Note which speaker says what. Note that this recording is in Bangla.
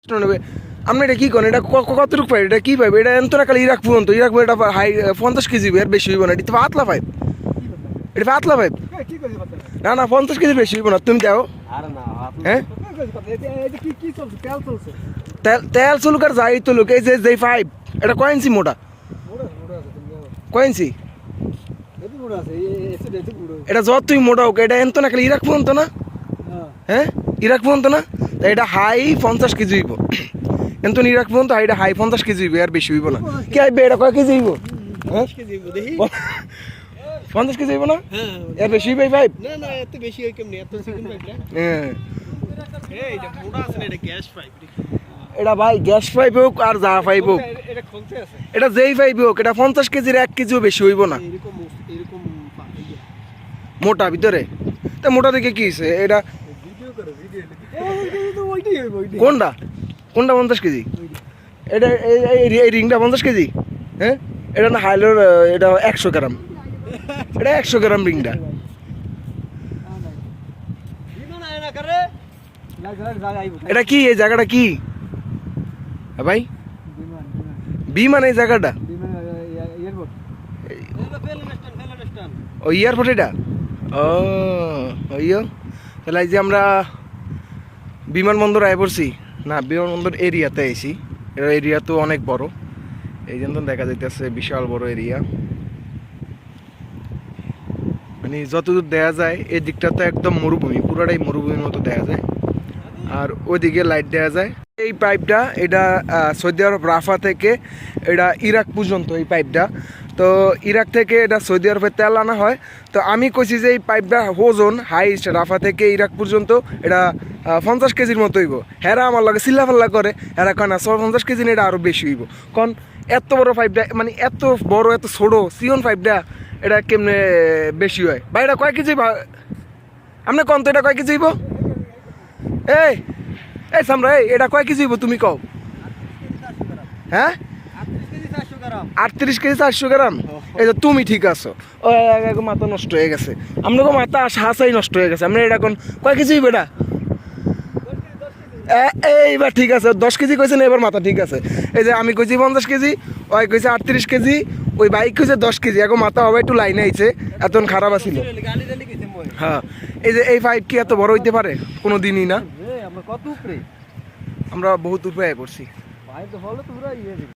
Speaker 1: আপনি এটা কি করেন? এটা কতটুকু পাইপ? এটা কি পাইপ? এটা এত না খালি ইরাক পর্যন্ত এটা হাই 50 কেজি আর বেশি হইব না। এটা পাতলা পাইপ, এটা পাতলা পাইপ। না না 50 কেজি বেশি হইব না। তুমি দাও। হ্যাঁ তেল চলুক আর যাই তুলুক, এই যে পাইপ এটা কয় ইঞ্চি মোটা? কয় ইঞ্চি? এটা যতই মোটা হোক এটা এত না খালি ইরাক পর্যন্ত না। হ্যাঁ ইরাক পর্যন্ত না। তা এটা হাই 50 কেজি হইব। কিন্তু ইরাক পর্যন্ত এটা হাই 50 কেজি হইব, আর বেশি হইব না। কি আইবে এটা কয় কেজি হইব? 50 কেজি হইব না? এর বেশি হইবে পাইপ?
Speaker 2: না না এত বেশি হয় কেমনে? এত সেকেন্ড পাইপ না।
Speaker 1: হ্যাঁ
Speaker 2: এই এটা মোটা আছে না, এটা গ্যাস পাইপ।
Speaker 1: এটা ভাই গ্যাস পাইপ হোক আর যা পাইপ হোক,
Speaker 2: এটা খুলতে আছে।
Speaker 1: এটা যেই পাইপ হোক এটা 50 কেজির 1 কেজিও বেশি হইব না।
Speaker 2: এরকম
Speaker 1: মোটা ভিতরে তা মোটা দেখে কি হইছে? এটা
Speaker 2: ভিডিও করে ভিডিও তো ওইটাই হইব।
Speaker 1: কোনটা কোনটা 50 কেজি? এটা এই রিংটা 50 কেজি? হ্যাঁ এটা না হাইলোর, এটা 100 গ্রাম। এটা 100 গ্রাম রিংটা। এটা কি এই জায়গাটা কি ভাই? বিমান এই জায়গাটা? ও এয়ারপোর্ট এটা? ও ওইও তাহলে এই যে আমরা বিমানবন্দর আয় পড়ছি না, বিমানবন্দর এরিয়াতে আইছি। এটা এরিয়া তো অনেক বড়, এই জন্য দেখা যাইতেছে বিশাল বড় এরিয়া। মানে যতদূর দেখা যায় এই দিকটা তো একদম মরুভূমি, পুরোটাই মরুভূমির মতো দেখা যায়। আর ওইদিকে লাইট দেখা যায়। এই পাইপটা এটা সৌদি আরব রাফা থেকে এটা ইরাক পর্যন্ত এই পাইপটা। তো ইরাক থেকে এটা সৌদি আরবে তেল আনা হয়। তো আমি কইছি যে এই পাইপটা ওজন হাইস্ট রাফা থেকে ইরাক পর্যন্ত এটা 50 কেজির মতো হইব। হেরা আমার লাগে চিল্লাফাল্লা করে, হেরা কয় না 50 কেজি এটা আরও বেশি হইব। কারণ এত বড় পাইপটা, মানে এত বড় এত ছোটো সিয়ন পাইপটা, এটা কেমনে বেশি হয় ভাই? এটা কয় কেজি? আপনি কন তো এটা কয় কেজি হইব? এই এই সামরা এটা কয় কেজি হইব তুমি কও? হ্যাঁ 38 কেজি 400 গ্রাম। এই যে তুমি ঠিক আছো, ও মাথা নষ্ট হয়ে গেছে। আপনাকে মাথা হাসাই নষ্ট হয়ে গেছে। আপনি এটা কোন কয় কেজি হইব? এটা এইবার ঠিক আছে 10 কেজি কইছেন, এবার মাথা ঠিক আছে। এই যে আমি কইছি 50 কেজি, ওই কইছে 38 কেজি, ওই বাইক কইছে 10 কেজি। এখন মাথা হবে একটু লাইনে আইছে, এত খারাপ আছিল। হ্যাঁ এই যে এই পাইপ কি এত বড় হইতে পারে? কোনো দিনই না।
Speaker 2: আমরা কত উপরে,
Speaker 1: আমরা বহুত উপরে পড়ছি।